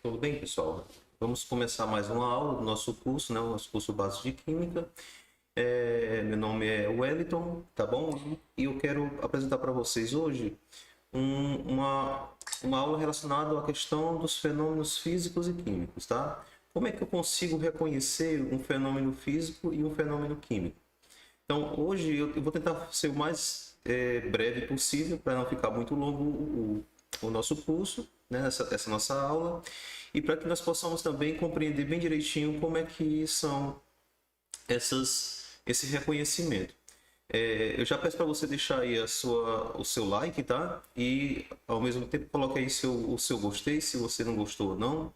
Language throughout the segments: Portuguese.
Tudo bem, pessoal? Vamos começar mais uma aula do nosso curso, né? O nosso curso básico de Química. Meu nome é Wellington, tá bom? E eu quero apresentar para vocês hoje uma aula relacionada à questão dos fenômenos físicos e químicos, tá? Como é que eu consigo reconhecer um fenômeno físico e um fenômeno químico? Então, hoje eu vou tentar ser o mais breve possível, para não ficar muito longo o nosso curso, né, essa nossa aula, e para que nós possamos também compreender bem direitinho como é que são esse reconhecimento. Eu já peço para você deixar aí o seu like, tá? E ao mesmo tempo coloque aí o seu gostei, se você não gostou ou não.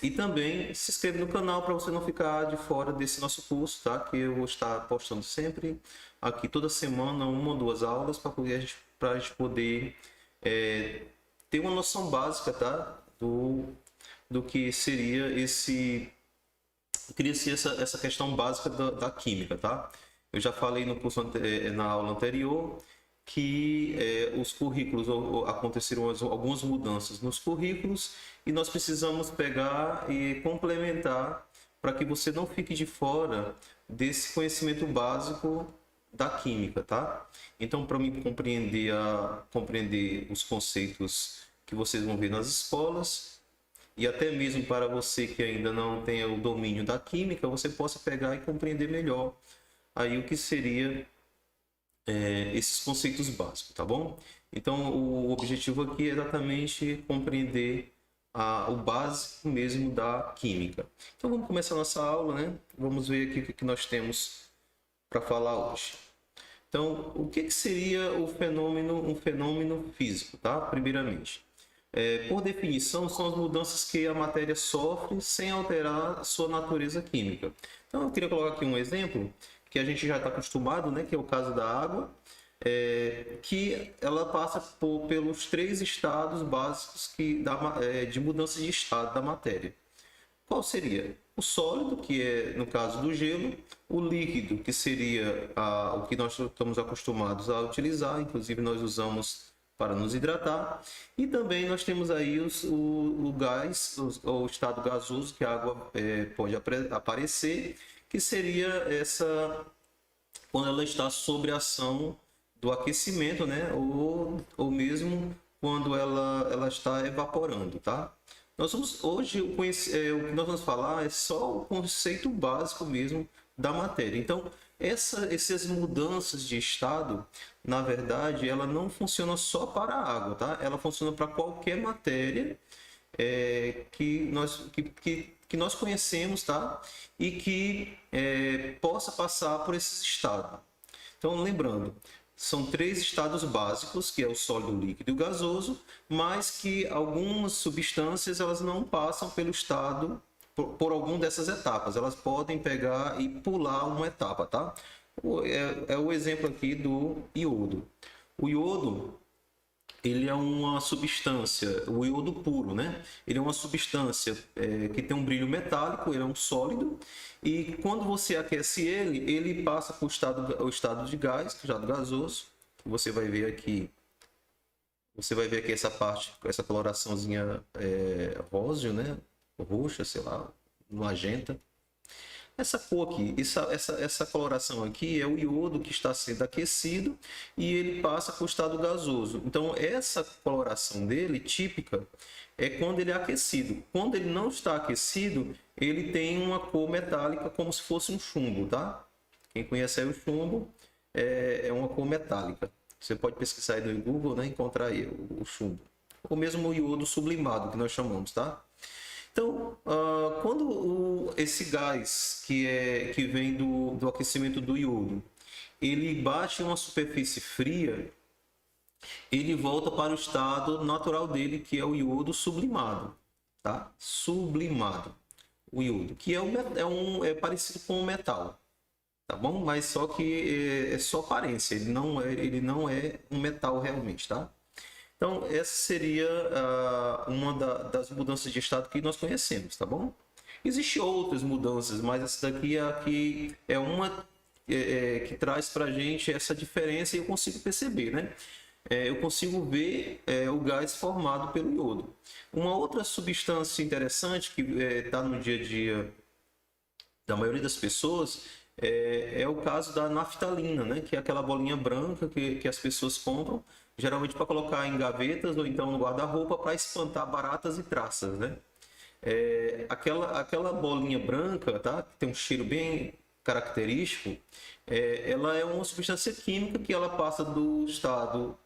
E também se inscreva no canal para você não ficar de fora desse nosso curso, tá? Que eu vou estar postando sempre aqui toda semana, uma ou duas aulas para a gente poder ter uma noção básica, tá? Do que seria essa questão básica da química, tá? Eu já falei no curso na aula anterior que os currículos aconteceram algumas mudanças nos currículos e nós precisamos pegar e complementar para que você não fique de fora desse conhecimento básico da química, tá? Então, para mim compreender os conceitos que vocês vão ver nas escolas e até mesmo para você que ainda não tem o domínio da química, você possa pegar e compreender melhor aí o que seria esses conceitos básicos, tá bom? Então, o objetivo aqui é exatamente compreender o básico mesmo da química. Então, vamos começar a nossa aula, né? Vamos ver aqui o que nós temos para falar hoje. Então, o que seria um fenômeno físico, tá? Primeiramente, por definição, são as mudanças que a matéria sofre sem alterar a sua natureza química. Então, eu queria colocar aqui um exemplo que a gente já está acostumado, né, que é o caso da água, que ela passa pelos três estados básicos de mudança de estado da matéria. Qual seria? O sólido, que é no caso do gelo, o líquido, que seria o que nós estamos acostumados a utilizar, inclusive nós usamos para nos hidratar, e também nós temos aí o gás, o estado gasoso, que a água pode aparecer, que seria quando ela está sob a ação do aquecimento, né? Ou mesmo quando ela está evaporando, tá? Hoje, o que nós vamos falar é só o conceito básico mesmo da matéria. Então, essas mudanças de estado, na verdade, ela não funciona só para a água, tá? Ela funciona para qualquer matéria que nós conhecemos, tá? E que possa passar por esses estados. Então, lembrando, são três estados básicos, que é o sólido, o líquido e o gasoso, mas que algumas substâncias elas não passam pelo estado por alguma dessas etapas. Elas podem pegar e pular uma etapa, tá? É o exemplo aqui do iodo. O iodo, ele é uma substância, o iodo puro, né? Ele é uma substância que tem um brilho metálico, ele é um sólido, e quando você aquece ele passa para o estado de gás, o estado gasoso. Você vai ver aqui essa parte, essa coloraçãozinha róseo, né? Roxa, sei lá, magenta. Essa cor aqui, essa coloração aqui é o iodo que está sendo aquecido e ele passa para o estado gasoso. Então, essa coloração dele, típica, é quando ele é aquecido. Quando ele não está aquecido, ele tem uma cor metálica como se fosse um chumbo, tá? Quem conhece aí o chumbo, é uma cor metálica. Você pode pesquisar aí no Google, né, encontrar aí o chumbo. Ou mesmo o iodo sublimado, que nós chamamos, tá? Então, quando esse gás que vem do aquecimento do iodo, ele bate em uma superfície fria, ele volta para o estado natural dele, que é o iodo sublimado, tá? Sublimado, o iodo, que é parecido com o metal, tá bom? Mas só que é só aparência, ele não é um metal realmente, tá? Então, essa seria uma das mudanças de estado que nós conhecemos, tá bom? Existem outras mudanças, mas essa daqui é uma que traz para a gente essa diferença e eu consigo perceber, né? eu consigo ver o gás formado pelo iodo. Uma outra substância interessante que está no dia a dia da maioria das pessoas é o caso da naftalina, né? Que é aquela bolinha branca que as pessoas compram, geralmente para colocar em gavetas ou então no guarda-roupa para espantar baratas e traças, né? Aquela bolinha branca, tá? Que tem um cheiro bem característico, ela é uma substância química que ela passa do estado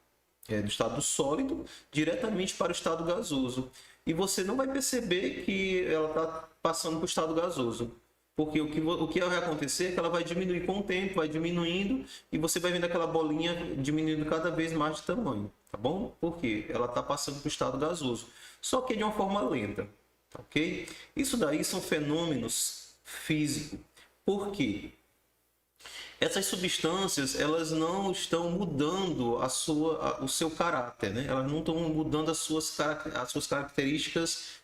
sólido diretamente para o estado gasoso. E você não vai perceber que ela está passando para o estado gasoso. Porque o que vai acontecer é que ela vai diminuir com o tempo, vai diminuindo, e você vai vendo aquela bolinha diminuindo cada vez mais de tamanho, tá bom? Porque ela está passando para o estado gasoso. Só que de uma forma lenta, ok? Isso daí são fenômenos físicos. Por quê? Essas substâncias, elas não estão mudando o seu caráter, né? Elas não estão mudando as suas características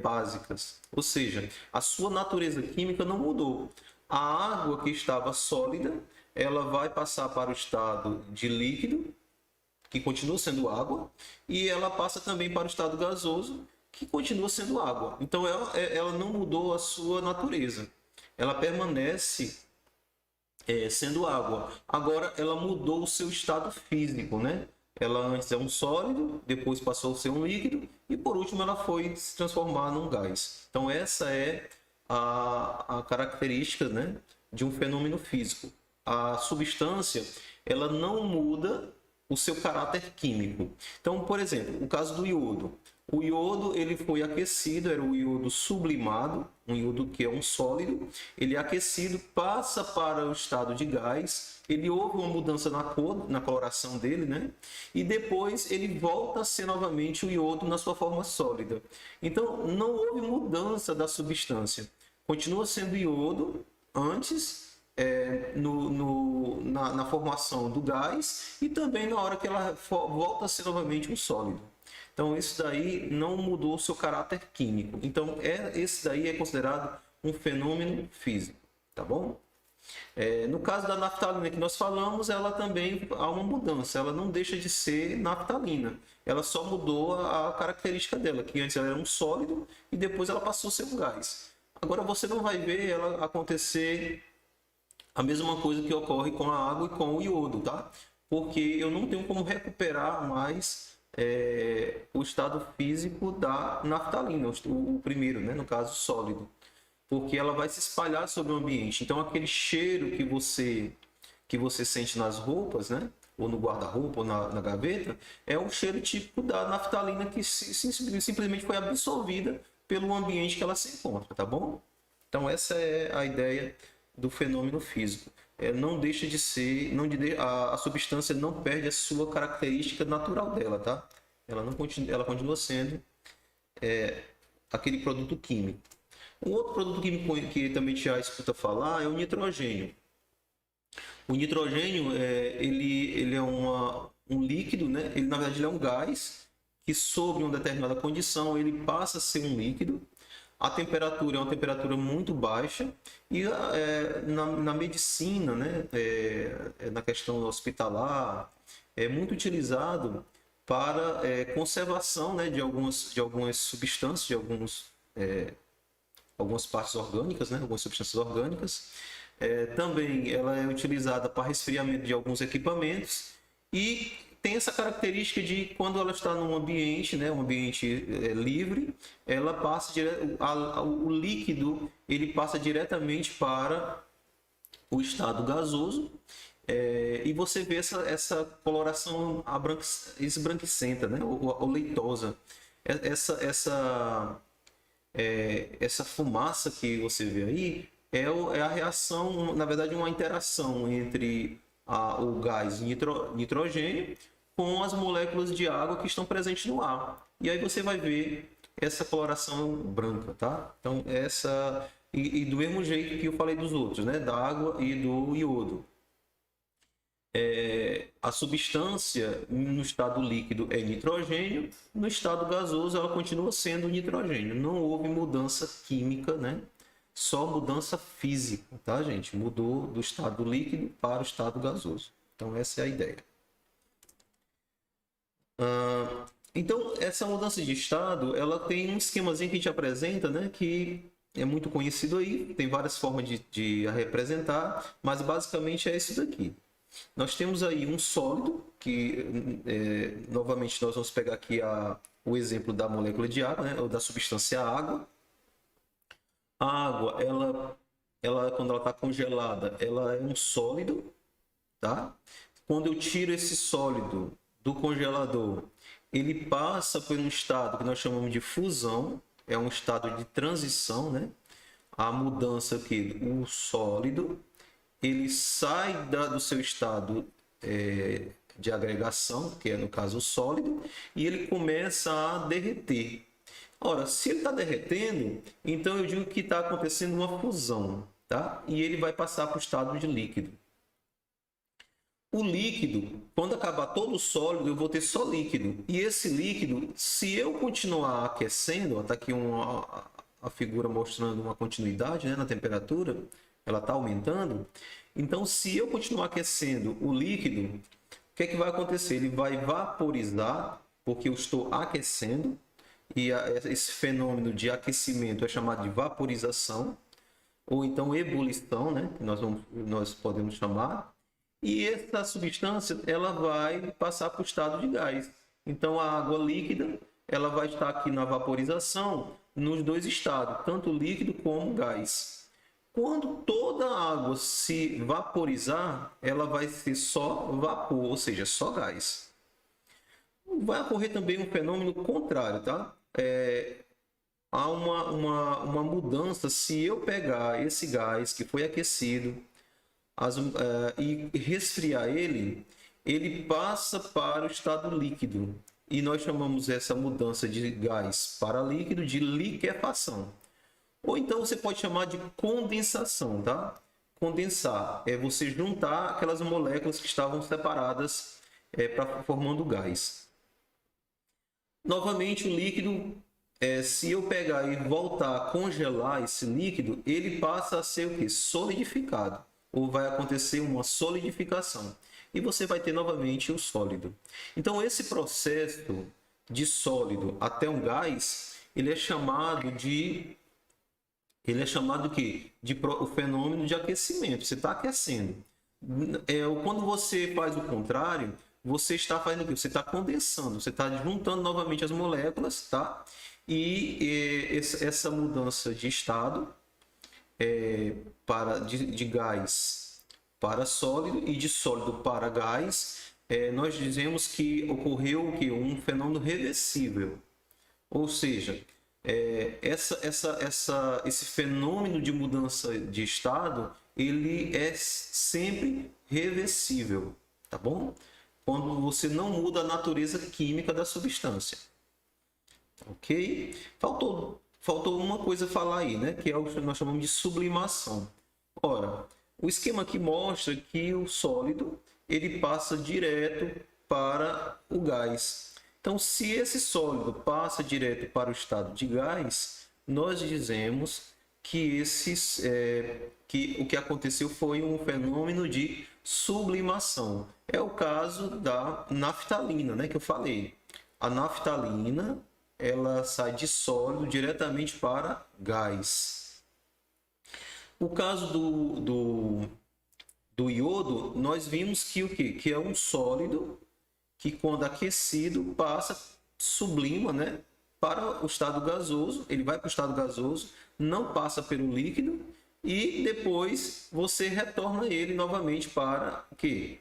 básicas. Ou seja, a sua natureza química não mudou. A água que estava sólida, ela vai passar para o estado de líquido, que continua sendo água, e ela passa também para o estado gasoso, que continua sendo água. Então, ela não mudou a sua natureza. Ela permanece sendo água. Agora ela mudou o seu estado físico, né? Ela antes é um sólido, depois passou a ser um líquido e por último ela foi se transformar num gás. Então essa é a característica, né, de um fenômeno físico. A substância, ela não muda o seu caráter químico. Então, por exemplo, o caso do iodo. O iodo, ele foi aquecido, era o iodo sublimado, um iodo que é um sólido. Ele é aquecido, passa para o estado de gás, ele houve uma mudança na cor, na coloração dele, né? E depois ele volta a ser novamente o iodo na sua forma sólida. Então, não houve mudança da substância. Continua sendo iodo antes, na formação do gás e também na hora que ela volta a ser novamente um sólido. Então, isso daí não mudou o seu caráter químico. Então, esse daí é considerado um fenômeno físico, tá bom? No caso da naftalina que nós falamos, ela também há uma mudança. Ela não deixa de ser naftalina. Ela só mudou a característica dela, que antes ela era um sólido e depois ela passou a ser um gás. Agora, você não vai ver ela acontecer a mesma coisa que ocorre com a água e com o iodo, tá? Porque eu não tenho como recuperar mais o estado físico da naftalina, o primeiro, né? No caso sólido, porque ela vai se espalhar sobre o ambiente. Então aquele cheiro que você sente nas roupas, né? Ou no guarda-roupa ou na gaveta, é o cheiro típico da naftalina que simplesmente foi absorvida pelo ambiente que ela se encontra, tá bom? Então essa é a ideia do fenômeno físico. Não deixa de ser, a substância não perde a sua característica natural dela, tá? Ela continua sendo aquele produto químico. Um outro produto químico que também já escuta falar é o nitrogênio. O nitrogênio ele é um líquido, né? Ele na verdade ele é um gás que sob uma determinada condição ele passa a ser um líquido. A temperatura é uma temperatura muito baixa e na medicina, né, na questão hospitalar, é muito utilizado para conservação, né, de algumas substâncias, de algumas partes orgânicas, né, algumas substâncias orgânicas. Também ela é utilizada para resfriamento de alguns equipamentos e tem essa característica de quando ela está num ambiente, né, um ambiente livre, ela passa o líquido ele passa diretamente para o estado gasoso e você vê essa coloração esbranquiçenta, né, ou leitosa. Essa fumaça que você vê aí é a reação, na verdade, uma interação entre o gás nitrogênio com as moléculas de água que estão presentes no ar. E aí você vai ver essa coloração branca, tá? Então, e do mesmo jeito que eu falei dos outros, né? Da água e do iodo. A substância no estado líquido é nitrogênio, no estado gasoso ela continua sendo nitrogênio. Não houve mudança química, né? Só mudança física, tá, gente? Mudou do estado líquido para o estado gasoso. Então, essa é a ideia. Então, essa mudança de estado, ela tem um esquemazinho que a gente apresenta, né, que é muito conhecido aí, tem várias formas de a representar, mas basicamente é isso daqui. Nós temos aí um sólido, que novamente nós vamos pegar aqui o exemplo da molécula de água, né, ou da substância água. A água, quando ela está congelada, ela é um sólido, tá? Quando eu tiro esse sólido do congelador, ele passa por um estado que nós chamamos de fusão, é um estado de transição, né? A mudança aqui, o sólido, ele sai do seu estado de agregação, que é no caso o sólido, e ele começa a derreter. Ora, se ele está derretendo, então eu digo que está acontecendo uma fusão, tá? E ele vai passar para o estado de líquido. O líquido, quando acabar todo o sólido, eu vou ter só líquido. E esse líquido, se eu continuar aquecendo, está aqui a figura mostrando uma continuidade, né, na temperatura, ela está aumentando. Então, se eu continuar aquecendo o líquido, o que é que vai acontecer? Ele vai vaporizar, porque eu estou aquecendo, e esse fenômeno de aquecimento é chamado de vaporização, ou então ebulição, né, que nós podemos chamar. E essa substância ela vai passar para o estado de gás. Então, a água líquida ela vai estar aqui na vaporização nos dois estados, tanto líquido como gás. Quando toda a água se vaporizar, ela vai ser só vapor, ou seja, só gás. Vai ocorrer também um fenômeno contrário, tá? Há uma mudança se eu pegar esse gás que foi aquecido e resfriar ele passa para o estado líquido. E nós chamamos essa mudança de gás para líquido de liquefação. Ou então você pode chamar de condensação, tá? Condensar é você juntar aquelas moléculas que estavam separadas formando gás. Novamente, o líquido, se eu pegar e voltar a congelar esse líquido, ele passa a ser o quê? Solidificado. Ou vai acontecer uma solidificação. E você vai ter novamente o sólido. Então, esse processo de sólido até um gás, ele é chamado o fenômeno de aquecimento. Você está aquecendo. Quando você faz o contrário, você está fazendo o quê? Você está condensando, você está juntando novamente as moléculas, tá? E essa mudança de estado de gás para sólido e de sólido para gás, nós dizemos que ocorreu um fenômeno reversível. Ou seja, esse fenômeno de mudança de estado, ele é sempre reversível, tá bom? Quando você não muda a natureza química da substância. Ok? Faltou uma coisa a falar aí, né? Que é o que nós chamamos de sublimação. Ora, o esquema aqui mostra que o sólido ele passa direto para o gás. Então, se esse sólido passa direto para o estado de gás, nós dizemos que o que aconteceu foi um fenômeno de sublimação. É o caso da naftalina, né, que eu falei. A naftalina ela sai de sólido diretamente para gás. O caso do iodo, nós vimos que o quê? Que é um sólido que, quando aquecido, sublima, né, para o estado gasoso. Ele vai para o estado gasoso, não passa pelo líquido e depois você retorna ele novamente para o quê?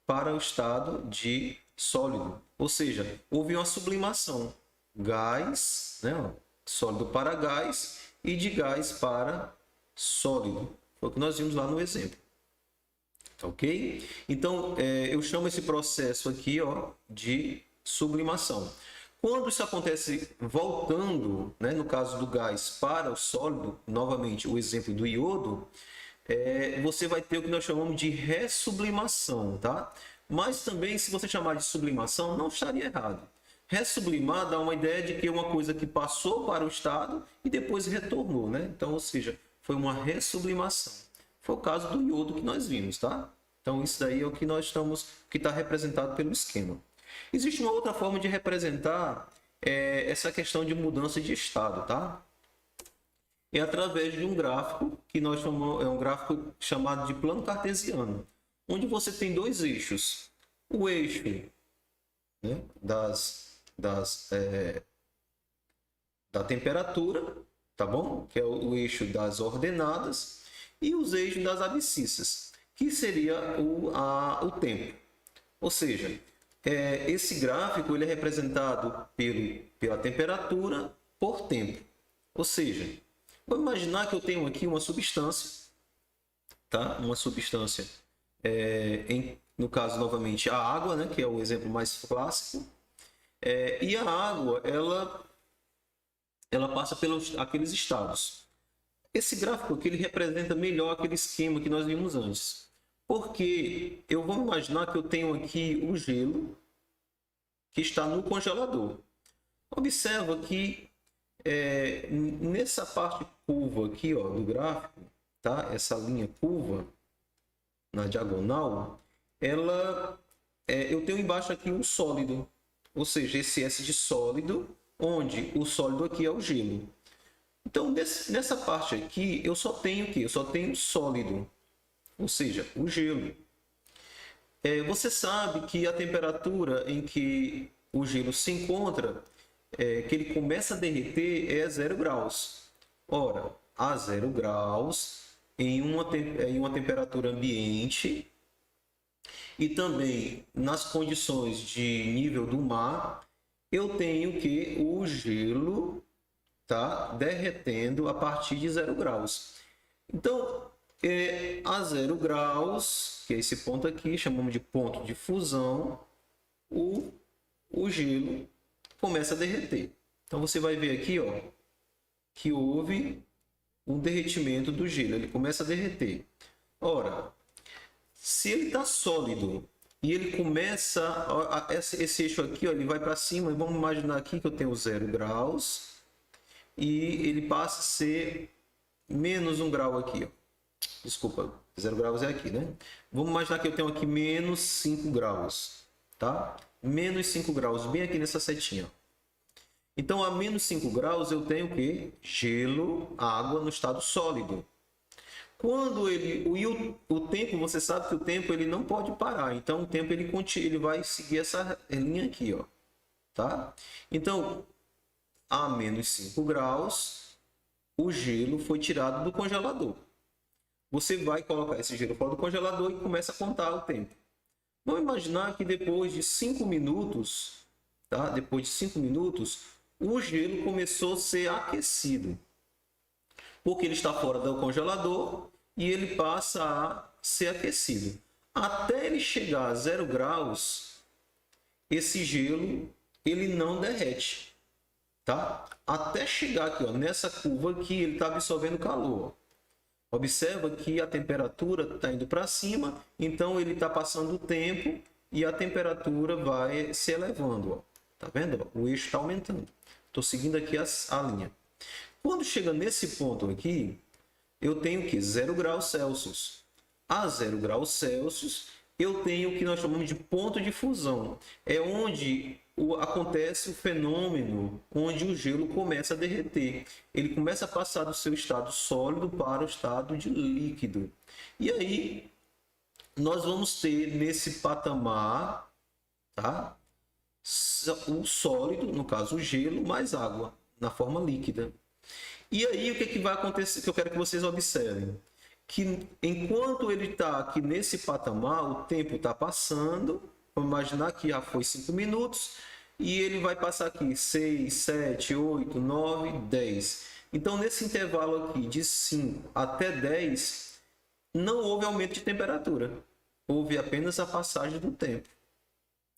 Para o estado de sólido. Ou seja, houve uma sublimação. Gás, né, sólido para gás e de gás para sólido. Foi o que nós vimos lá no exemplo. Ok? Então, eu chamo esse processo aqui de sublimação. Quando isso acontece voltando, né, no caso do gás para o sólido, novamente o exemplo do iodo, você vai ter o que nós chamamos de ressublimação, tá? Mas também, se você chamar de sublimação, não estaria errado. Ressublimar dá uma ideia de que é uma coisa que passou para o estado e depois retornou, né? Então, ou seja, foi uma ressublimação. Foi o caso do iodo que nós vimos, tá? Então, isso daí é o que que está representado pelo esquema. Existe uma outra forma de representar essa questão de mudança de estado, tá? É através de um gráfico que nós chamamos, é um gráfico chamado de plano cartesiano, onde você tem dois eixos. O eixo, né, da temperatura, tá bom? Que é o eixo das ordenadas, e os eixos das abscissas, que seria o tempo. Ou seja, esse gráfico ele é representado pela temperatura por tempo. Ou seja, vamos imaginar que eu tenho aqui uma substância, tá? Uma substância, no caso, novamente, a água, né? Que é o exemplo mais clássico. E a água, ela passa pelos aqueles estados. Esse gráfico aqui ele representa melhor aquele esquema que nós vimos antes. Porque eu vou imaginar que eu tenho aqui o gelo que está no congelador. Observa que nessa parte curva aqui, ó, do gráfico, tá? Essa linha curva na diagonal, eu tenho embaixo aqui um sólido, ou seja, esse S de sólido, onde o sólido aqui é o gelo. Então, nessa parte aqui, eu só tenho o quê? Eu só tenho sólido, ou seja, o gelo. Você sabe que a temperatura em que o gelo se encontra, que ele começa a derreter, é 0 graus. Ora, a 0 graus em uma temperatura ambiente e também nas condições de nível do mar, eu tenho que o gelo tá derretendo a partir de 0 graus. Então, a 0 graus, que é esse ponto aqui, chamamos de ponto de fusão, o gelo começa a derreter. Então, você vai ver aqui, ó, que houve um derretimento do gelo, ele começa a derreter. Ora, se ele está sólido e ele começa, esse eixo aqui, ó, ele vai para cima, e vamos imaginar aqui que eu tenho 0 graus e ele passa a ser menos 1 grau aqui, ó. Desculpa, 0 graus é aqui, né? Vamos imaginar que eu tenho aqui menos 5 graus, tá? Menos 5 graus, bem aqui nessa setinha. Então, a menos 5 graus eu tenho o quê? Gelo, água no estado sólido. Quando o tempo, você sabe que o tempo ele não pode parar. Então, o tempo ele vai seguir essa linha aqui, ó, tá? Então, a menos 5 graus, o gelo foi tirado do congelador. Você vai colocar esse gelo fora do congelador e começa a contar o tempo. Vamos imaginar que depois de 5 minutos, tá? Depois de 5 minutos, o gelo começou a ser aquecido. Porque ele está fora do congelador e ele passa a ser aquecido. Até ele chegar a 0 graus, esse gelo ele não derrete, tá? Até chegar aqui, ó, nessa curva aqui, ele está absorvendo calor. Observa que a temperatura está indo para cima, então ele está passando o tempo e a temperatura vai se elevando. Ó. Tá vendo? Ó? O eixo está aumentando. Estou seguindo aqui a linha. Quando chega nesse ponto aqui, eu tenho que 0 graus Celsius. A 0 graus Celsius, eu tenho o que nós chamamos de ponto de fusão. É onde acontece o fenômeno onde o gelo começa a derreter. Ele começa a passar do seu estado sólido para o estado de líquido. E aí, nós vamos ter nesse patamar, tá? O sólido, no caso o gelo, mais água, na forma líquida. E aí, o que vai acontecer, que eu quero que vocês observem? Que enquanto ele está aqui nesse patamar, o tempo está passando. Vamos imaginar que já foi 5 minutos e ele vai passar aqui 6, 7, 8, 9, 10. Então, nesse intervalo aqui de 5 até 10, não houve aumento de temperatura. Houve apenas a passagem do tempo.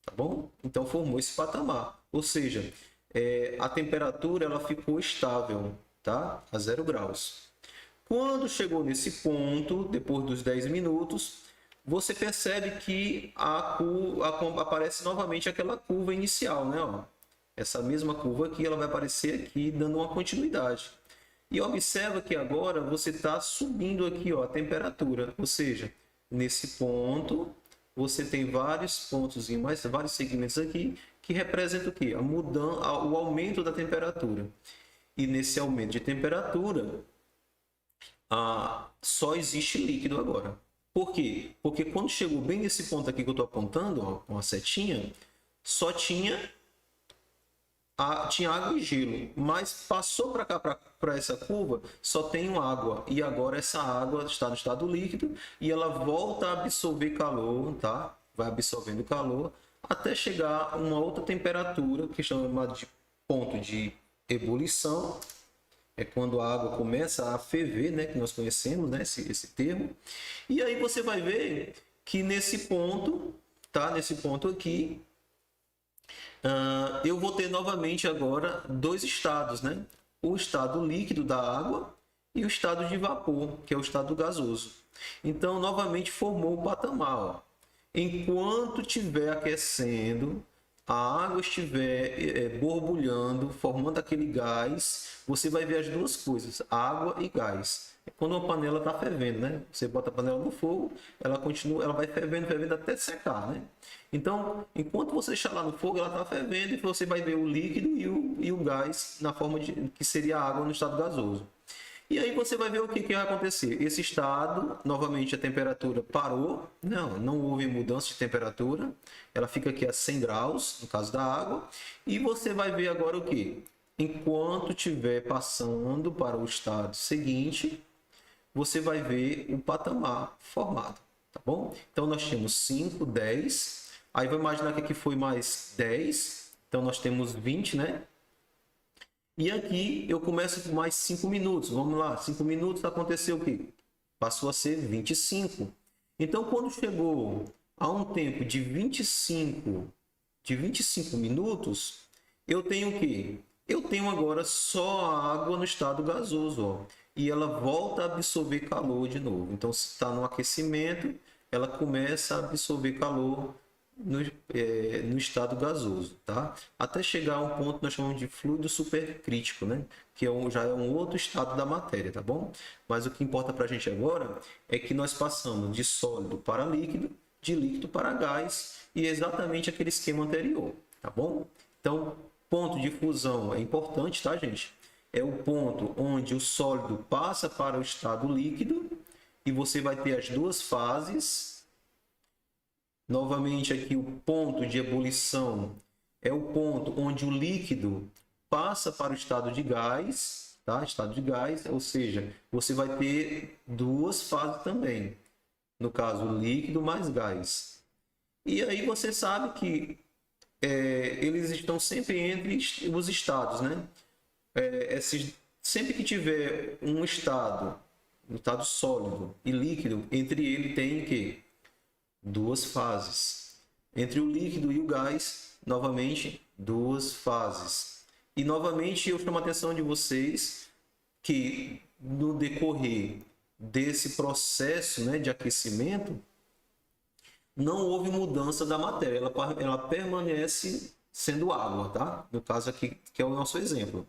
Tá bom? Então, formou esse patamar. Ou seja, a temperatura ela ficou estável, tá? A 0 graus. Quando chegou nesse ponto, depois dos 10 minutos, você percebe que aparece novamente aquela curva inicial, né? Ó, essa mesma curva aqui, ela vai aparecer aqui, dando uma continuidade. E observa que agora você está subindo aqui, ó, a temperatura. Ou seja, nesse ponto, você tem vários pontos e mais vários segmentos aqui que representam o quê? A mudança, o aumento da temperatura. E nesse aumento de temperatura, só existe líquido agora. Por quê? Porque quando chegou bem nesse ponto aqui que eu estou apontando, ó, com a setinha, só tinha água e gelo, mas passou para cá, para essa curva, só tem água, e agora essa água está no estado líquido e ela volta a absorver calor, tá? Vai absorvendo calor até chegar a uma outra temperatura que chama de ponto de ebulição. É quando a água começa a ferver, né, que nós conhecemos, né, esse termo. E aí você vai ver que nesse ponto, tá? Nesse ponto aqui, eu vou ter novamente agora dois estados, né? O estado líquido da água e o estado de vapor, que é o estado gasoso. Então, novamente formou o patamar. Ó. Enquanto estiver aquecendo, a água estiver borbulhando, formando aquele gás, você vai ver as duas coisas, água e gás. Quando uma panela está fervendo, né? Você bota a panela no fogo, ela continua, ela vai fervendo, fervendo até secar, né? Então, enquanto você deixar lá no fogo, ela está fervendo e você vai ver o líquido e o gás na forma de que seria a água no estado gasoso. E aí você vai ver o que vai acontecer. Esse estado, novamente a temperatura parou, não houve mudança de temperatura, ela fica aqui a 100 graus, no caso da água, e você vai ver agora o que? Enquanto estiver passando para o estado seguinte, você vai ver o patamar formado, tá bom? Então nós temos 5, 10, aí vou imaginar que aqui foi mais 10, então nós temos 20, né? E aqui eu começo com mais 5 minutos. Vamos lá, 5 minutos aconteceu o quê? Passou a ser 25. Então, quando chegou a um tempo de 25 minutos, eu tenho o quê? Eu tenho agora só a água no estado gasoso, ó, e ela volta a absorver calor de novo. Então, se está no aquecimento, ela começa a absorver calor no estado gasoso, tá? Até chegar a um ponto que nós chamamos de fluido supercrítico, né? Que já é um outro estado da matéria, tá bom? Mas o que importa para a gente agora é que nós passamos de sólido para líquido, de líquido para gás, e exatamente aquele esquema anterior, tá bom? Então, ponto de fusão é importante, tá, gente? É o ponto onde o sólido passa para o estado líquido e você vai ter as duas fases. Novamente aqui o ponto de ebulição é o ponto onde o líquido passa para o estado de gás, tá? Estado de gás, ou seja, você vai ter duas fases também. No caso, líquido mais gás. E aí você sabe que eles estão sempre entre os estados, né? Sempre que tiver um estado sólido e líquido, entre ele tem o quê? Duas fases. Entre o líquido e o gás, novamente, duas fases. E novamente eu chamo a atenção de vocês que no decorrer desse processo, né, de aquecimento, não houve mudança da matéria, ela permanece sendo água, tá? No caso aqui, que é o nosso exemplo.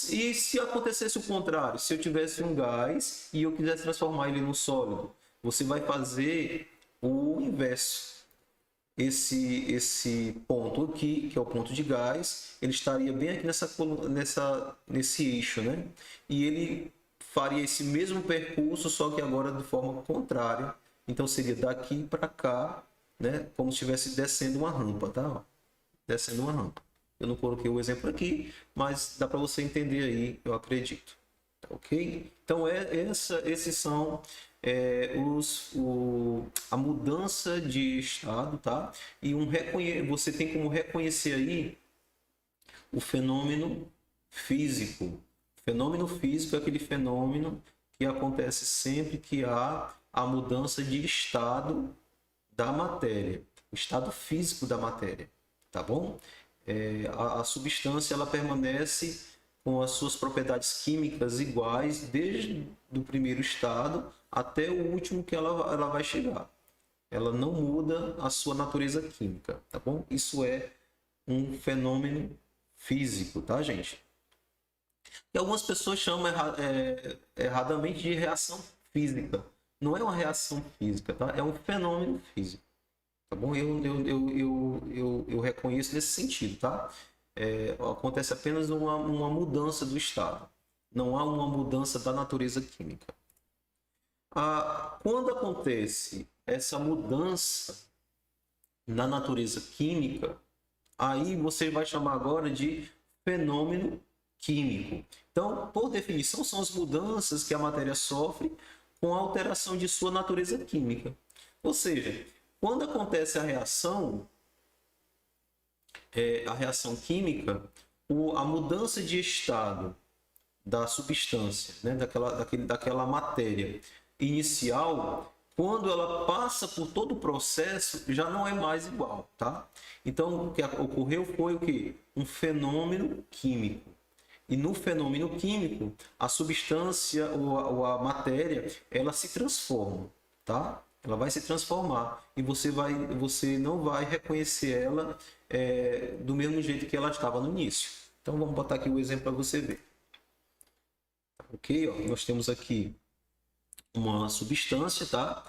E se acontecesse o contrário, se eu tivesse um gás e eu quisesse transformar ele num sólido, você vai fazer o inverso. Esse ponto aqui, que é o ponto de gás, ele estaria bem aqui nesse eixo, né? E ele faria esse mesmo percurso, só que agora de forma contrária. Então seria daqui para cá, né? Como se estivesse descendo uma rampa, tá? Descendo uma rampa. Eu não coloquei o exemplo aqui, mas dá para você entender aí, eu acredito. Tá, ok? Então esses são a mudança de estado, tá? E você tem como reconhecer aí o fenômeno físico. O fenômeno físico é aquele fenômeno que acontece sempre que há a mudança de estado da matéria, o estado físico da matéria, tá bom? A substância ela permanece com as suas propriedades químicas iguais desde o primeiro estado até o último que ela vai chegar. Ela não muda a sua natureza química, tá bom? Isso é um fenômeno físico, tá, gente? E algumas pessoas chamam erradamente de reação física. Não é uma reação física, tá? É um fenômeno físico. tá bom? Eu reconheço nesse sentido, tá? Acontece apenas uma mudança do estado, não há uma mudança da natureza química. Quando acontece essa mudança na natureza química, aí você vai chamar agora de fenômeno químico. Então, por definição, são as mudanças que a matéria sofre com a alteração de sua natureza química. Ou seja, quando acontece a reação química, a mudança de estado da substância, né, daquela matéria inicial, quando ela passa por todo o processo, já não é mais igual, tá? Então, o que ocorreu foi o quê? Um fenômeno químico. E no fenômeno químico, a substância ou a matéria, ela se transforma, tá? Ela vai se transformar e você não vai reconhecer ela do mesmo jeito que ela estava no início. Então, vamos botar aqui o exemplo para você ver. Ok? Ó, nós temos aqui uma substância, tá?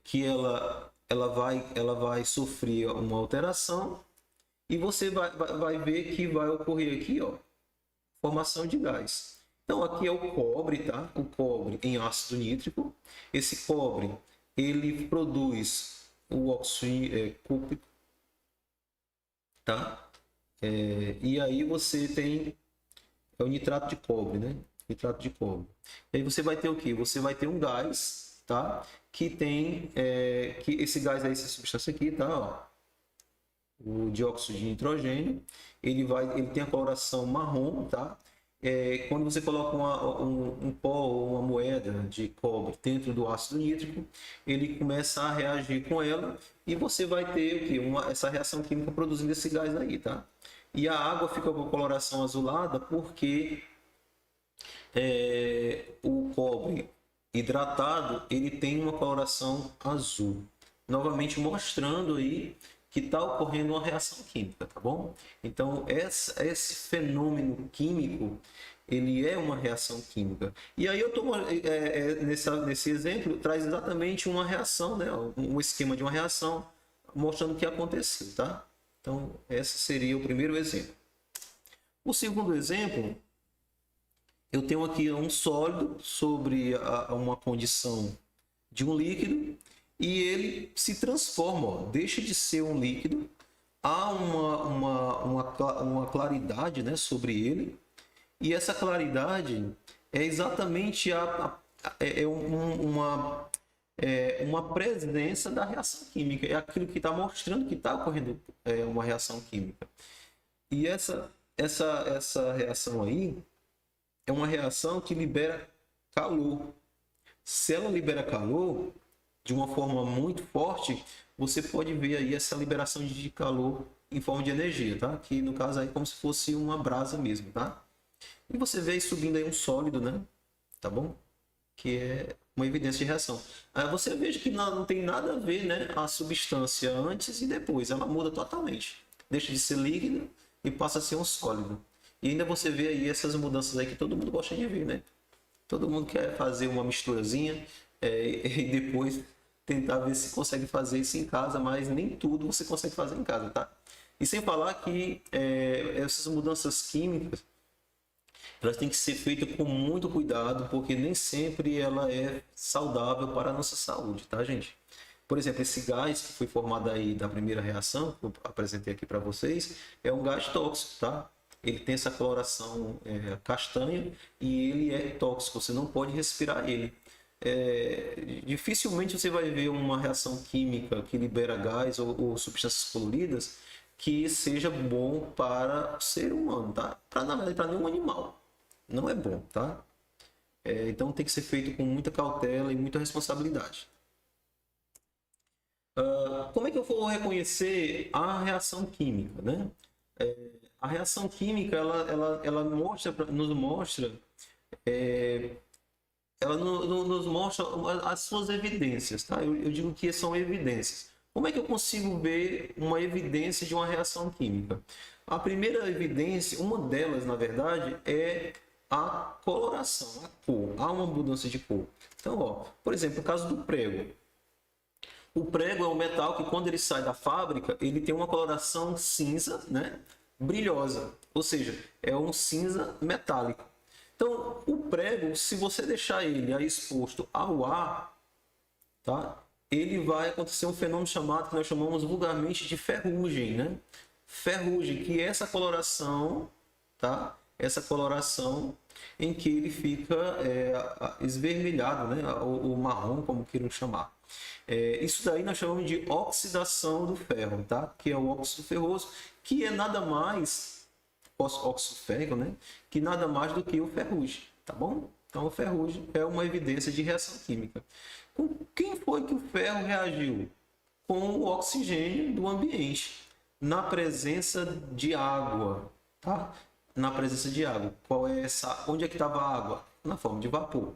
Que ela vai sofrer uma alteração e você vai ver que vai ocorrer aqui, ó, formação de gás. Então aqui é o cobre, tá? O cobre em ácido nítrico. Esse cobre ele produz o óxido cúprico, tá? E aí você tem o nitrato de cobre, né? Nitrato de cobre. E aí você vai ter o que? Você vai ter um gás, tá? Que tem que esse gás aí, essa substância aqui, tá? Ó, o dióxido de nitrogênio, ele tem a coloração marrom, tá? Quando você coloca um pó ou uma moeda de cobre dentro do ácido nítrico, ele começa a reagir com ela e você vai ter o quê? Essa reação química produzindo esse gás aí, tá? E a água fica com a coloração azulada porque o cobre hidratado ele tem uma coloração azul, novamente mostrando aí que está ocorrendo uma reação química, tá bom? Então esse fenômeno químico ele é uma reação química. E aí eu estou nesse exemplo traz exatamente uma reação, né? Um esquema de uma reação mostrando o que aconteceu, tá? Então esse seria o primeiro exemplo. O segundo exemplo, eu tenho aqui um sólido sobre uma condição de um líquido e ele se transforma, ó, deixa de ser um líquido, há uma claridade, né, sobre ele, e essa claridade é exatamente uma presença da reação química, é aquilo que está mostrando que está ocorrendo uma reação química. E essa reação aí é uma reação que libera calor. Se ela libera calor de uma forma muito forte, você pode ver aí essa liberação de calor em forma de energia, tá? Que no caso aí é como se fosse uma brasa mesmo, tá? E você vê aí subindo aí um sólido, né? Tá bom? Que é uma evidência de reação. Aí você veja que não tem nada a ver, né? A substância antes e depois, ela muda totalmente. Deixa de ser líquido e passa a ser um sólido. E ainda você vê aí essas mudanças aí que todo mundo gosta de ver, né? Todo mundo quer fazer uma misturazinha e depois tentar ver se consegue fazer isso em casa, mas nem tudo você consegue fazer em casa, tá? E sem falar que essas mudanças químicas, elas têm que ser feitas com muito cuidado, porque nem sempre ela é saudável para a nossa saúde, tá, gente? Por exemplo, esse gás que foi formado aí da primeira reação, que eu apresentei aqui para vocês, é um gás tóxico, tá? Ele tem essa coloração castanha e ele é tóxico, você não pode respirar ele. Dificilmente você vai ver uma reação química que libera gás ou substâncias coloridas que seja bom para o ser humano, tá? Na verdade, para nenhum animal. Não é bom, tá? Então tem que ser feito com muita cautela e muita responsabilidade. Como é que eu vou reconhecer a reação química, né? A reação química ela nos mostra as suas evidências, tá? Eu digo que são evidências. Como é que eu consigo ver uma evidência de uma reação química? A primeira evidência, uma delas, na verdade, é a coloração, a cor. Há uma mudança de cor. Então, ó, por exemplo, no caso do prego. O prego é um metal que, quando ele sai da fábrica, ele tem uma coloração cinza, né? Brilhosa, ou seja, é um cinza metálico. Então, o prego, se você deixar ele aí exposto ao ar, tá? Ele vai acontecer um fenômeno chamado, que nós chamamos vulgarmente de ferrugem, né? Ferrugem, que é essa coloração, tá? Essa coloração em que ele fica esvermelhado, né? Ou marrom, como queiram chamar. Isso daí nós chamamos de oxidação do ferro, tá? Que é o óxido ferroso, que é nada mais, óxido férrico, né? Que nada mais do que o ferrugem, tá bom? Então, o ferrugem é uma evidência de reação química. Com quem foi que o ferro reagiu? Com o oxigênio do ambiente, na presença de água, tá? Na presença de água. Qual é essa? Onde é que estava a água? Na forma de vapor,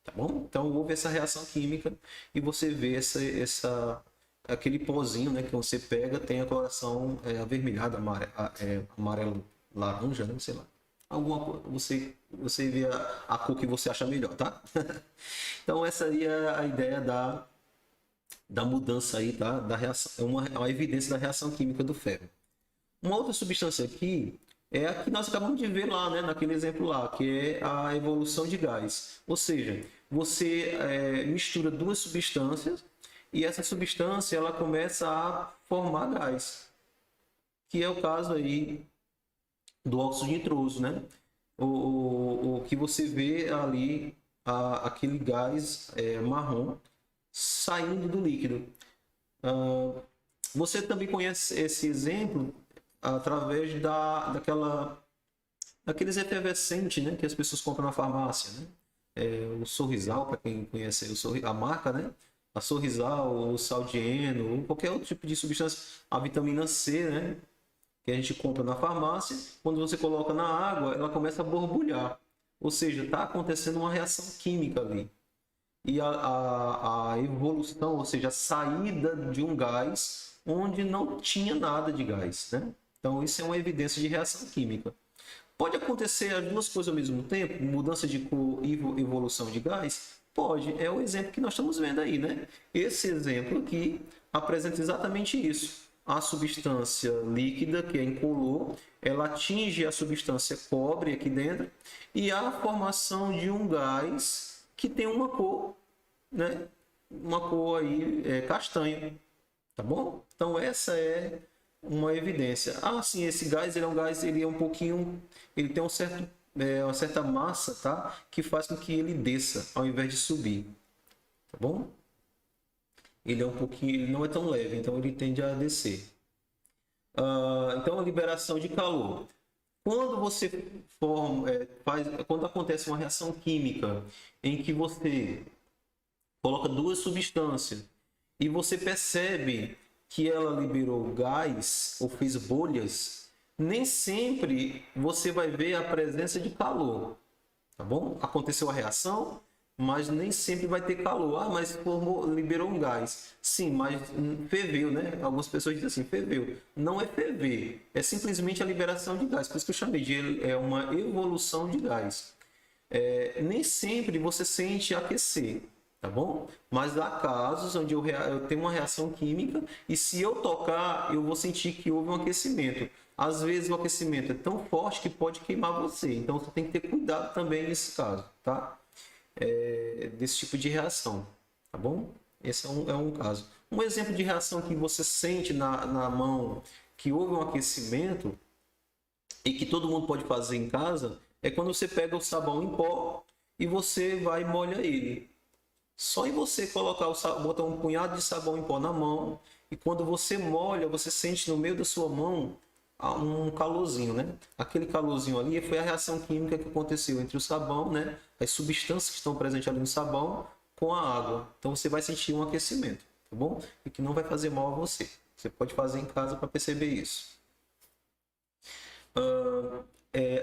tá bom? Então houve essa reação química e você vê aquele pozinho, né, que você pega, tem a coloração avermelhada, amarelo, laranja, né, sei lá. Alguma cor, você vê a cor que você acha melhor, tá? Então essa aí é a ideia da mudança aí, tá? Da reação, é uma evidência da reação química do ferro. Uma outra substância aqui é a que nós acabamos de ver lá, né, naquele exemplo lá, que é a evolução de gás. Ou seja, você mistura duas substâncias e essa substância ela começa a formar gás, que é o caso aí do óxido nitroso, né? O que você vê ali, aquele gás marrom saindo do líquido. Você também conhece esse exemplo através daqueles efervescentes, né, que as pessoas compram na farmácia, né? O Sorrisal, para quem conhece a marca, né? A Sorrisal, o Saldieno, ou qualquer outro tipo de substância, a vitamina C, né? Que a gente compra na farmácia, quando você coloca na água, ela começa a borbulhar. Ou seja, está acontecendo uma reação química ali. E a evolução, ou seja, a saída de um gás onde não tinha nada de gás, né? Então, isso é uma evidência de reação química. Pode acontecer as duas coisas ao mesmo tempo, mudança de cor e evolução de gás? Pode, é o exemplo que nós estamos vendo aí, né? Esse exemplo aqui apresenta exatamente isso. A substância líquida, que é incolor, ela atinge a substância cobre aqui dentro e há a formação de um gás que tem uma cor, né? Uma cor aí castanha, tá bom? Então essa é uma evidência. Sim, esse gás, ele é um gás, ele é um pouquinho, ele tem uma certa massa, tá? Que faz com que ele desça ao invés de subir, tá bom? Ele é um pouquinho, ele não é tão leve, então ele tende a descer. Então a liberação de calor. Quando você quando acontece uma reação química em que você coloca duas substâncias e você percebe que ela liberou gás ou fez bolhas, nem sempre você vai ver a presença de calor, tá bom? Aconteceu a reação, mas nem sempre vai ter calor. Mas liberou um gás. Sim, mas ferveu, né? Algumas pessoas dizem assim, ferveu. Não é ferver, é simplesmente a liberação de gás. Por isso que eu chamei de uma evolução de gás. Nem sempre você sente aquecer, tá bom? Mas há casos onde eu tenho uma reação química e se eu tocar, eu vou sentir que houve um aquecimento. Às vezes o aquecimento é tão forte que pode queimar você. Então você tem que ter cuidado também nesse caso, tá? Desse tipo de reação, tá bom? Esse é um caso. Um exemplo de reação que você sente na mão que houve um aquecimento e que todo mundo pode fazer em casa é quando você pega o sabão em pó e você vai e molha ele. Só em você botar um punhado de sabão em pó na mão e quando você molha, você sente no meio da sua mão um calorzinho, né? Aquele calorzinho ali foi a reação química que aconteceu entre o sabão, né? As substâncias que estão presentes ali no sabão com a água. Então você vai sentir um aquecimento, tá bom? E que não vai fazer mal a você. Você pode fazer em casa para perceber isso.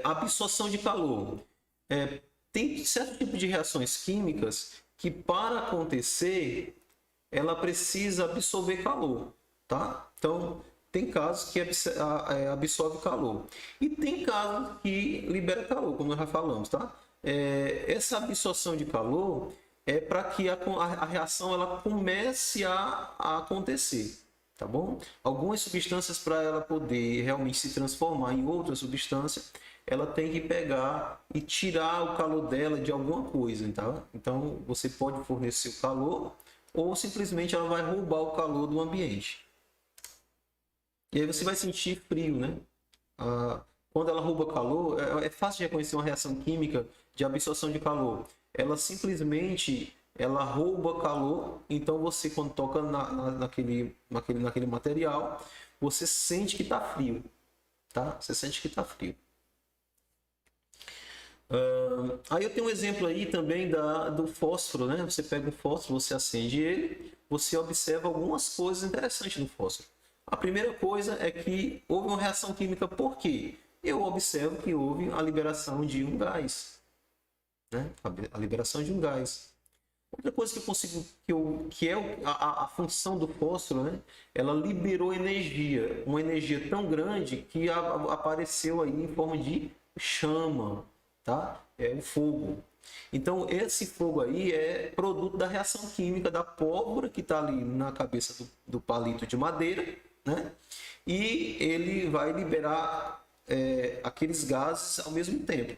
Absorção de calor. Tem certo tipo de reações químicas que para acontecer ela precisa absorver calor, tá? Então tem casos que absorve calor e tem casos que libera calor, como nós já falamos, tá? Essa absorção de calor é para que a reação ela comece a acontecer, tá bom? Algumas substâncias, para ela poder realmente se transformar em outra substância, ela tem que pegar e tirar o calor dela de alguma coisa, tá? Então você pode fornecer o calor ou simplesmente ela vai roubar o calor do ambiente. E aí você vai sentir frio, né? Quando ela rouba calor, é fácil de reconhecer uma reação química de absorção de calor. Ela simplesmente ela rouba calor, então você quando toca naquele material, você sente que está frio, tá? Você sente que está frio. Aí eu tenho um exemplo aí também do fósforo, né? Você pega um fósforo, você acende ele, você observa algumas coisas interessantes no fósforo. A primeira coisa é que houve uma reação química. Por quê? Eu observo que houve a liberação de um gás, né? A liberação de um gás. Outra coisa que eu consigo, que é a função do fósforo, né? Ela liberou energia, uma energia tão grande que apareceu aí em forma de chama, tá? É o fogo. Então esse fogo aí é produto da reação química da pólvora que está ali na cabeça do palito de madeira, né? E ele vai liberar aqueles gases ao mesmo tempo.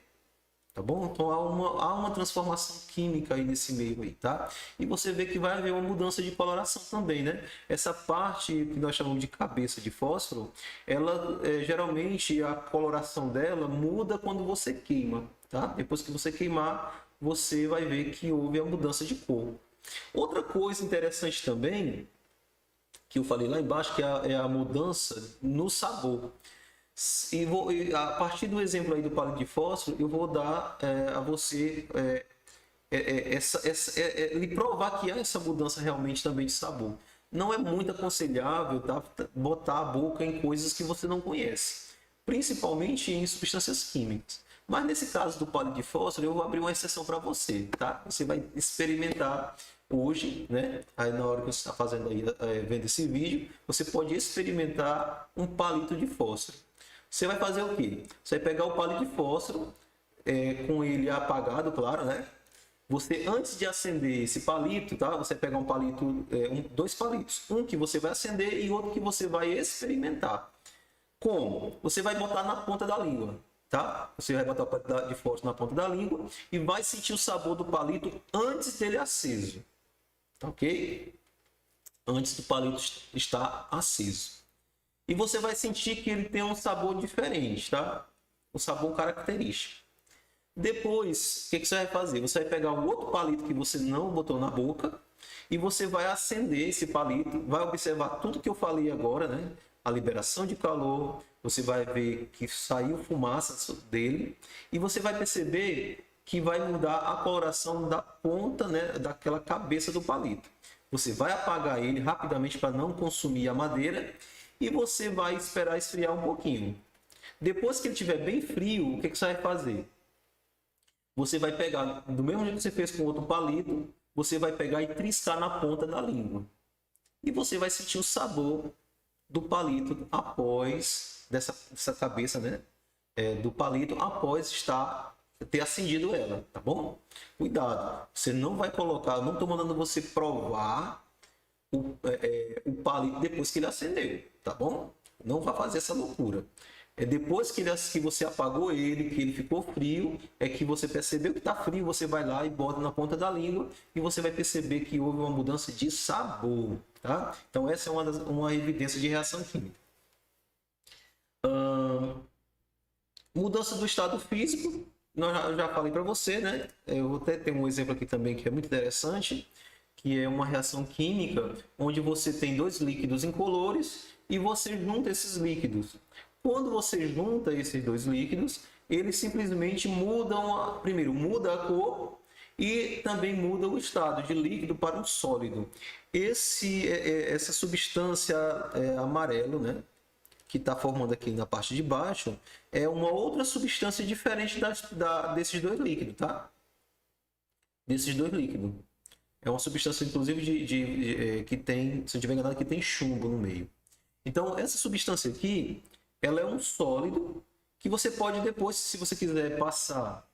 Tá bom? Então há uma transformação química aí nesse meio aí, tá? E você vê que vai haver uma mudança de coloração também, né? Essa parte que nós chamamos de cabeça de fósforo, ela geralmente a coloração dela muda quando você queima, tá? Depois que você queimar, você vai ver que houve a mudança de cor. Outra coisa interessante também, que eu falei lá embaixo, que é a mudança no sabor. E a partir do exemplo aí do palito de fósforo, eu vou dar a você lhe provar que há essa mudança realmente também de sabor. Não é muito aconselhável, tá, botar a boca em coisas que você não conhece, principalmente em substâncias químicas. Mas nesse caso do palito de fósforo, eu vou abrir uma exceção para você, tá? Você vai experimentar hoje, né? Aí na hora que você está fazendo aí, vendo esse vídeo, você pode experimentar um palito de fósforo. Você vai fazer o quê? Você vai pegar o palito de fósforo, com ele apagado, claro, né? Você, antes de acender esse palito, tá? Você vai pegar um palito, dois palitos. Um que você vai acender e outro que você vai experimentar. Como? Você vai botar na ponta da língua, tá? Você vai botar o palito de fósforo na ponta da língua e vai sentir o sabor do palito antes dele aceso. Tá ok? Antes do palito estar aceso. E você vai sentir que ele tem um sabor diferente, tá? Um sabor característico. Depois, o que você vai fazer? Você vai pegar um outro palito que você não botou na boca e você vai acender esse palito, vai observar tudo que eu falei agora, né? A liberação de calor, você vai ver que saiu fumaça dele e você vai perceber que vai mudar a coloração da ponta, né? Daquela cabeça do palito. Você vai apagar ele rapidamente para não consumir a madeira e você vai esperar esfriar um pouquinho. Depois que ele estiver bem frio, o que você vai fazer? Você vai pegar, do mesmo jeito que você fez com outro palito, você vai pegar e triscar na ponta da língua. E você vai sentir o sabor do palito após, dessa cabeça, né? Do palito, após ter acendido ela, tá bom? Cuidado, você não vai colocar, eu não estou mandando você provar o palito depois que ele acendeu, tá bom? Não vai fazer essa loucura. Depois que você apagou ele, que ele ficou frio, é que você percebeu que está frio, você vai lá e bota na ponta da língua e você vai perceber que houve uma mudança de sabor, tá? Então essa é uma evidência de reação química. Mudança do estado físico, eu já falei para você, né? Eu vou até ter um exemplo aqui também que é muito interessante, que é uma reação química onde você tem dois líquidos incolores e você junta esses líquidos. Quando você junta esses dois líquidos, eles simplesmente mudam, primeiro muda a cor e também muda o estado de líquido para um sólido. Essa substância amarelo, né, que está formando aqui na parte de baixo, é uma outra substância diferente desses dois líquidos, tá? Desses dois líquidos. É uma substância, inclusive, que tem, se eu não estiver enganado, que tem chumbo no meio. Então, essa substância aqui, ela é um sólido que você pode depois, se você quiser passar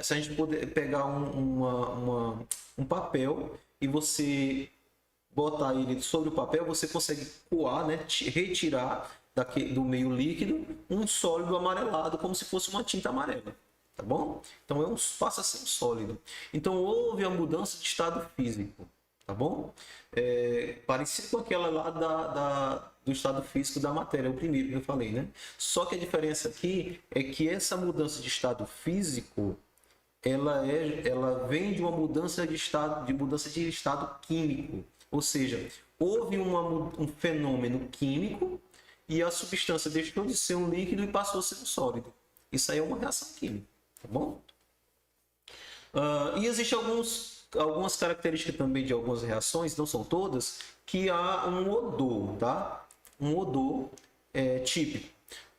se a gente puder pegar um papel e você botar ele sobre o papel, você consegue coar, né, retirar do meio líquido um sólido amarelado, como se fosse uma tinta amarela. Tá bom? Então passa a ser um sólido. Então houve a mudança de estado físico. Tá bom? Parecido com aquela lá do estado físico da matéria, o primeiro que eu falei, né? Só que a diferença aqui é que essa mudança de estado físico ela vem de uma mudança de estado químico. Ou seja, houve um fenômeno químico e a substância deixou de ser um líquido e passou a ser um sólido. Isso aí é uma reação química, tá bom? E existem algumas características também de algumas reações, não são todas, que há um odor, tá? Um odor típico.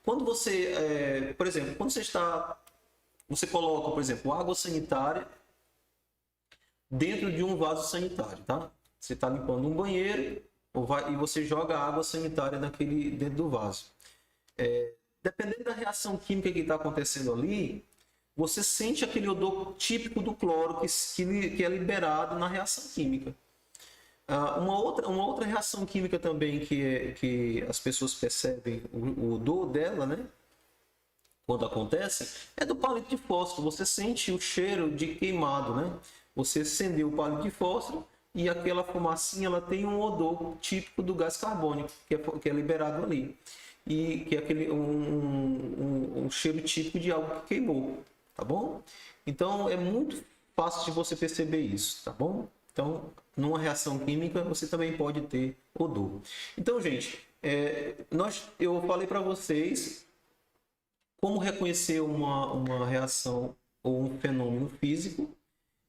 Quando você, por exemplo, você coloca, por exemplo, água sanitária dentro de um vaso sanitário, tá? Você está limpando um banheiro e você joga água sanitária dentro do vaso. Dependendo da reação química que está acontecendo ali, você sente aquele odor típico do cloro que é liberado na reação química. Uma outra reação química também que as pessoas percebem o odor dela, né? Quando acontece, é do palito de fósforo. Você sente o cheiro de queimado, né? Você acendeu o palito de fósforo e aquela fumacinha ela tem um odor típico do gás carbônico que é liberado ali. E que é um cheiro típico de algo que queimou, tá bom? Então é muito fácil de você perceber isso, tá bom? Então, numa reação química, você também pode ter odor. Então, gente, eu falei para vocês como reconhecer uma reação ou um fenômeno físico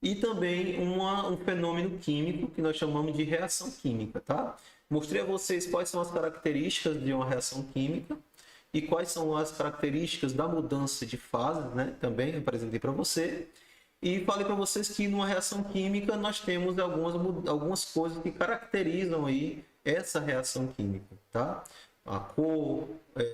e também um fenômeno químico que nós chamamos de reação química, tá? Mostrei a vocês quais são as características de uma reação química e quais são as características da mudança de fase, né? Também apresentei para você. E falei para vocês que numa reação química nós temos algumas coisas que caracterizam aí essa reação química, tá? A cor,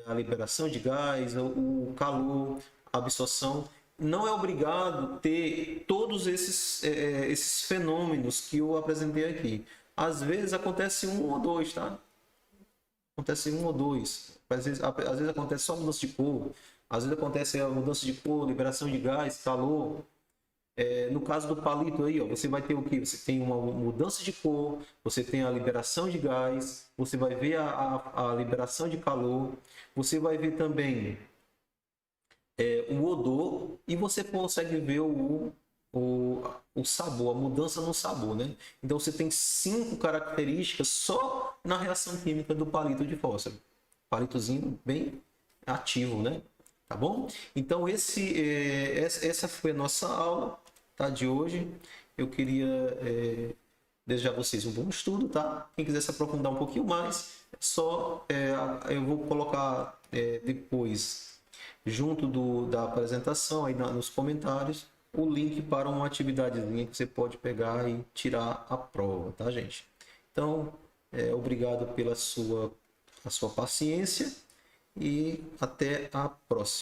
a liberação de gás, o calor, a absorção. Não é obrigado ter todos esses fenômenos que eu apresentei aqui. Às vezes acontece um ou dois, tá? Acontece um ou dois. Às vezes acontece só mudança de cor. Às vezes acontece a mudança de cor, liberação de gás, calor. No caso do palito aí, ó, você vai ter o que? Você tem uma mudança de cor, você tem a liberação de gás, você vai ver a liberação de calor, você vai ver também o odor e você consegue ver o sabor, a mudança no sabor, né? Então você tem 5 características só na reação química do palito de fósforo. Palitozinho bem ativo, né? Tá bom? Então essa foi a nossa aula, tá, de hoje. Eu queria desejar a vocês um bom estudo, tá? Quem quiser se aprofundar um pouquinho mais, eu vou colocar depois, junto da apresentação, aí nos comentários, o link para uma atividadezinha que você pode pegar e tirar a prova, tá, gente? Então, obrigado pela sua paciência e até a próxima.